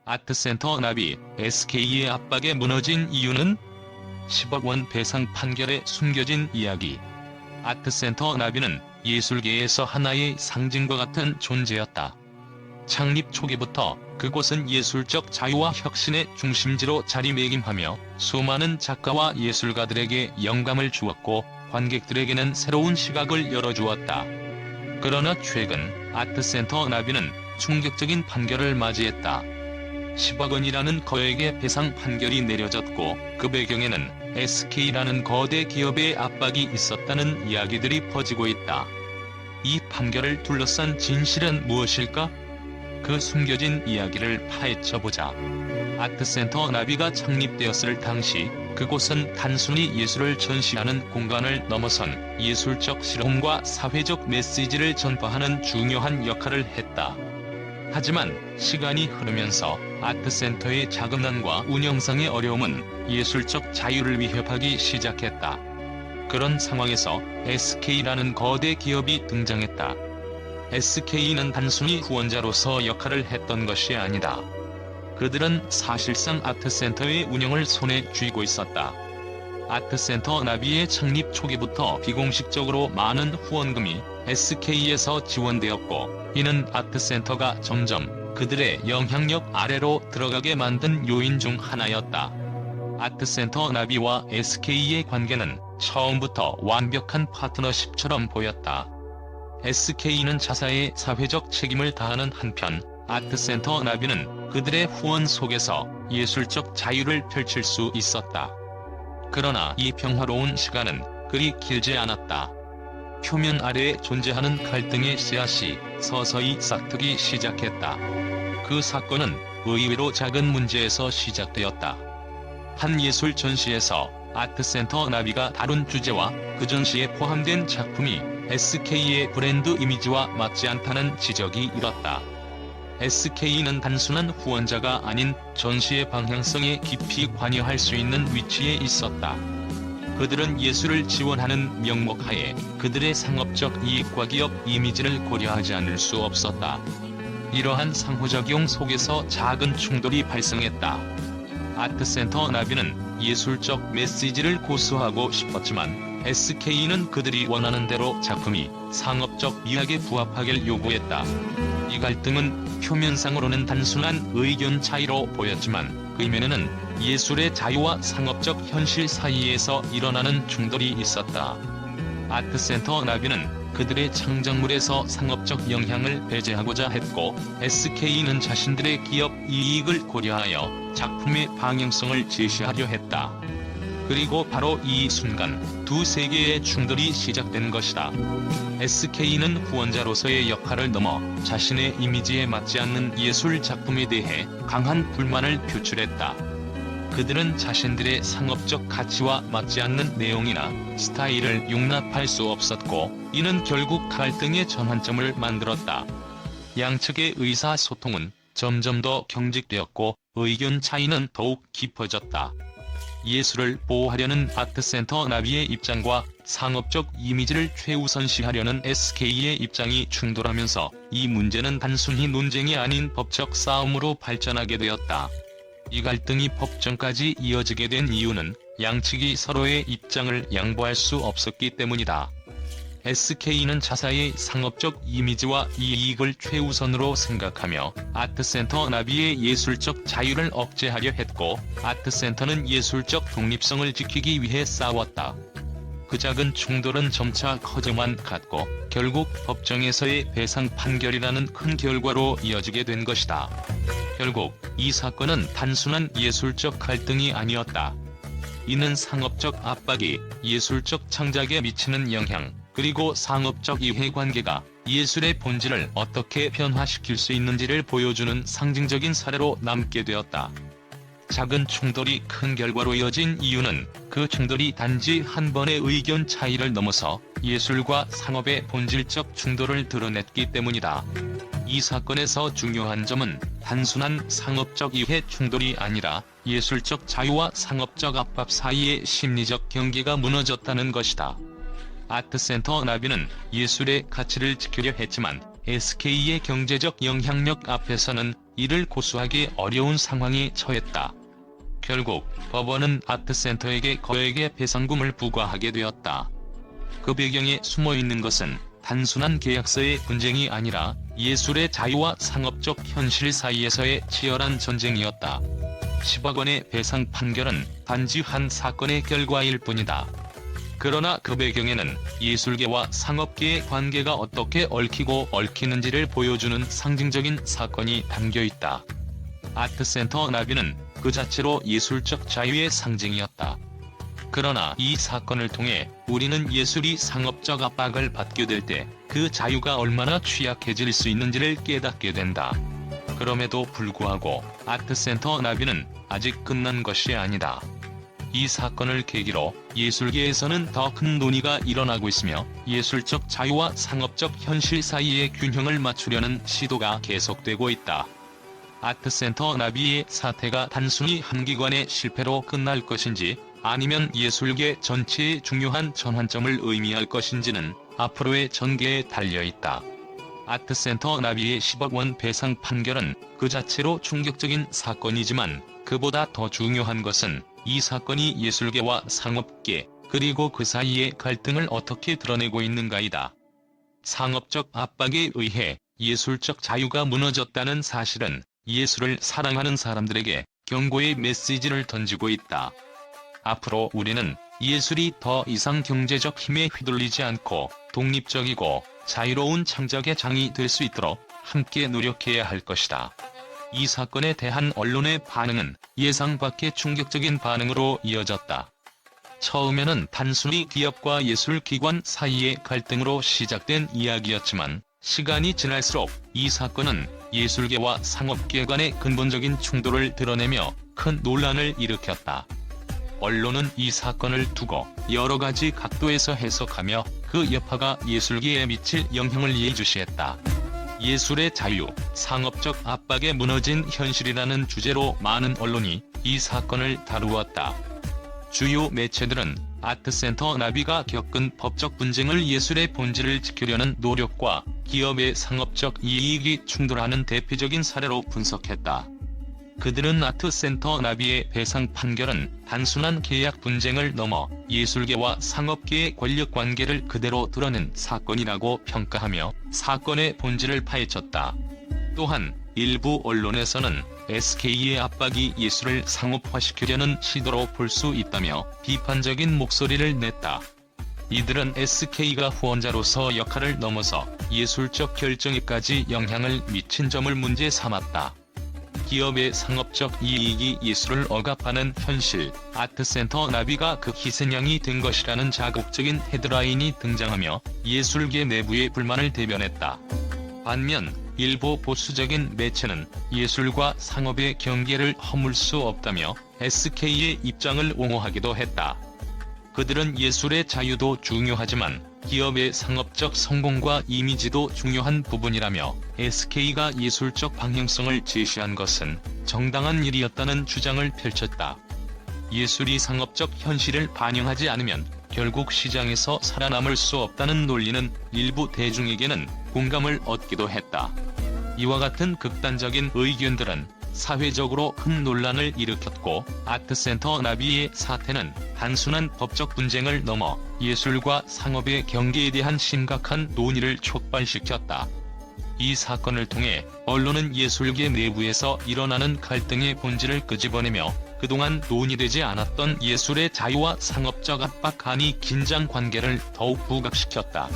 아트센터 납이 SK의 압박에 무너진 이유는? 10억 원 배상 판결에 숨겨진 이야기. 아트센터 납이는 예술계에서 하나의 상징과 같은 존재였다. 창립 초기부터 그곳은 예술적 자유와 혁신의 중심지로 자리매김하며 수많은 작가와 예술가들에게 영감을 주었고 관객들에게는 새로운 시각을 열어주었다. 그러나 최근 아트센터 납이는 충격적인 판결을 맞이했다. 10억 원이라는 거액의 배상 판결이 내려졌고 그 배경에는 SK라는 거대 기업의 압박이 있었다는 이야기들이 퍼지고 있다. 이 판결을 둘러싼 진실은 무엇일까? 그 숨겨진 이야기를 파헤쳐보자. 아트센터 납이가 창립되었을 당시 그곳은 단순히 예술을 전시하는 공간을 넘어선 예술적 실험과 사회적 메시지를 전파하는 중요한 역할을 했다. 하지만 시간이 흐르면서 아트센터의 자금난과 운영상의 어려움은 예술적 자유를 위협하기 시작했다. 그런 상황에서 SK라는 거대 기업이 등장했다. SK는 단순히 후원자로서 역할을 했던 것이 아니다. 그들은 사실상 아트센터의 운영을 손에 쥐고 있었다. 아트센터 납이의 창립 초기부터 비공식적으로 많은 후원금이 SK에서 지원되었고 이는 아트센터가 점점 그들의 영향력 아래로 들어가게 만든 요인 중 하나였다. 아트센터 납이와 SK의 관계는 처음부터 완벽한 파트너십처럼 보였다. SK는 자사의 사회적 책임을 다하는 한편 아트센터 납이는 그들의 후원 속에서 예술적 자유를 펼칠 수 있었다. 그러나 이 평화로운 시간은 그리 길지 않았다. 표면 아래에 존재하는 갈등의 씨앗이 서서히 싹트기 시작했다. 그 사건은 의외로 작은 문제에서 시작되었다. 한 예술 전시에서 아트센터 납이가 다룬 주제와 그 전시에 포함된 작품이 SK의 브랜드 이미지와 맞지 않다는 지적이 일었다. SK는 단순한 후원자가 아닌 전시의 방향성에 깊이 관여할 수 있는 위치에 있었다. 그들은 예술을 지원하는 명목하에 그들의 상업적 이익과 기업 이미지를 고려하지 않을 수 없었다. 이러한 상호작용 속에서 작은 충돌이 발생했다. 아트센터 납이는 예술적 메시지를 고수하고 싶었지만 SK는 그들이 원하는 대로 작품이 상업적 미학에 부합하길 요구했다. 이 갈등은 표면상으로는 단순한 의견 차이로 보였지만 그 이면에는 예술의 자유와 상업적 현실 사이에서 일어나는 충돌이 있었다. 아트센터 납이는 그들의 창작물에서 상업적 영향을 배제하고자 했고 SK는 자신들의 기업 이익을 고려하여 작품의 방향성을 제시하려 했다. 그리고 바로 이 순간 두 세계의 충돌이 시작된 것이다. SK는 후원자로서의 역할을 넘어 자신의 이미지에 맞지 않는 예술 작품에 대해 강한 불만을 표출했다. 그들은 자신들의 상업적 가치와 맞지 않는 내용이나 스타일을 용납할 수 없었고 이는 결국 갈등의 전환점을 만들었다. 양측의 의사소통은 점점 더 경직되었고 의견 차이는 더욱 깊어졌다. 예술을 보호하려는 아트센터 납이의 입장과 상업적 이미지를 최우선시하려는 SK의 입장이 충돌하면서 이 문제는 단순히 논쟁이 아닌 법적 싸움으로 발전하게 되었다. 이 갈등이 법정까지 이어지게 된 이유는 양측이 서로의 입장을 양보할 수 없었기 때문이다. SK는 자사의 상업적 이미지와 이익을 최우선으로 생각하며 아트센터 납이의 예술적 자유를 억제하려 했고 아트센터는 예술적 독립성을 지키기 위해 싸웠다. 그 작은 충돌은 점차 커져만 갔고 결국 법정에서의 배상 판결이라는 큰 결과로 이어지게 된 것이다. 결국 이 사건은 단순한 예술적 갈등이 아니었다. 이는 상업적 압박이 예술적 창작에 미치는 영향, 그리고 상업적 이해관계가 예술의 본질을 어떻게 변화시킬 수 있는지를 보여주는 상징적인 사례로 남게 되었다. 작은 충돌이 큰 결과로 이어진 이유는 그 충돌이 단지 한 번의 의견 차이를 넘어서 예술과 상업의 본질적 충돌을 드러냈기 때문이다. 이 사건에서 중요한 점은 단순한 상업적 이해 충돌이 아니라 예술적 자유와 상업적 압박 사이의 심리적 경계가 무너졌다는 것이다. 아트센터 납이는 예술의 가치를 지키려 했지만 SK의 경제적 영향력 앞에서는 이를 고수하기 어려운 상황에 처했다. 결국 법원은 아트센터에게 거액의 배상금을 부과하게 되었다. 그 배경에 숨어있는 것은 단순한 계약서의 분쟁이 아니라 예술의 자유와 상업적 현실 사이에서의 치열한 전쟁이었다. 10억 원의 배상 판결은 단지 한 사건의 결과일 뿐이다. 그러나 그 배경에는 예술계와 상업계의 관계가 어떻게 얽히고 얽히는지를 보여주는 상징적인 사건이 담겨있다. 아트센터 나비는 그 자체로 예술적 자유의 상징이었다. 그러나 이 사건을 통해 우리는 예술이 상업적 압박을 받게 될 때 그 자유가 얼마나 취약해질 수 있는지를 깨닫게 된다. 그럼에도 불구하고 아트센터 나비는 아직 끝난 것이 아니다. 이 사건을 계기로 예술계에서는 더 큰 논의가 일어나고 있으며 예술적 자유와 상업적 현실 사이의 균형을 맞추려는 시도가 계속되고 있다. 아트센터 나비의 사태가 단순히 한 기관의 실패로 끝날 것인지 아니면 예술계 전체의 중요한 전환점을 의미할 것인지는 앞으로의 전개에 달려있다. 아트센터 나비의 10억 원 배상 판결은 그 자체로 충격적인 사건이지만 그보다 더 중요한 것은 이 사건이 예술계와 상업계 그리고 그 사이의 갈등을 어떻게 드러내고 있는가이다. 상업적 압박에 의해 예술적 자유가 무너졌다는 사실은 예술을 사랑하는 사람들에게 경고의 메시지를 던지고 있다. 앞으로 우리는 예술이 더 이상 경제적 힘에 휘둘리지 않고 독립적이고 자유로운 창작의 장이 될 수 있도록 함께 노력해야 할 것이다. 이 사건에 대한 언론의 반응은 예상 밖의 충격적인 반응으로 이어졌다. 처음에는 단순히 기업과 예술기관 사이의 갈등으로 시작된 이야기였지만 시간이 지날수록 이 사건은 예술계와 상업계 간의 근본적인 충돌을 드러내며 큰 논란을 일으켰다. 언론은 이 사건을 두고 여러 가지 각도에서 해석하며 그 여파가 예술계에 미칠 영향을 예의주시했다. 예술의 자유, 상업적 압박에 무너진 현실이라는 주제로 많은 언론이 이 사건을 다루었다. 주요 매체들은 아트센터 나비가 겪은 법적 분쟁을 예술의 본질을 지키려는 노력과 기업의 상업적 이익이 충돌하는 대표적인 사례로 분석했다. 그들은 아트센터 나비의 배상 판결은 단순한 계약 분쟁을 넘어 예술계와 상업계의 권력관계를 그대로 드러낸 사건이라고 평가하며 사건의 본질을 파헤쳤다. 또한 일부 언론에서는 SK의 압박이 예술을 상업화시키려는 시도로 볼 수 있다며 비판적인 목소리를 냈다. 이들은 SK가 후원자로서 역할을 넘어서 예술적 결정에까지 영향을 미친 점을 문제 삼았다. 기업의 상업적 이익이 예술을 억압하는 현실, 아트센터 나비가 그 희생양이 된 것이라는 자극적인 헤드라인이 등장하며 예술계 내부의 불만을 대변했다. 반면 일부 보수적인 매체는 예술과 상업의 경계를 허물 수 없다며 SK의 입장을 옹호하기도 했다. 그들은 예술의 자유도 중요하지만 기업의 상업적 성공과 이미지도 중요한 부분이라며 SK가 예술적 방향성을 제시한 것은 정당한 일이었다는 주장을 펼쳤다. 예술이 상업적 현실을 반영하지 않으면 결국 시장에서 살아남을 수 없다는 논리는 일부 대중에게는 공감을 얻기도 했다. 이와 같은 극단적인 의견들은 사회적으로 큰 논란을 일으켰고 아트센터 나비의 사태는 단순한 법적 분쟁을 넘어 예술과 상업의 경계에 대한 심각한 논의를 촉발시켰다. 이 사건을 통해 언론은 예술계 내부에서 일어나는 갈등의 본질을 끄집어내며 그동안 논의되지 않았던 예술의 자유와 상업적 압박 간의 긴장 관계를 더욱 부각시켰다.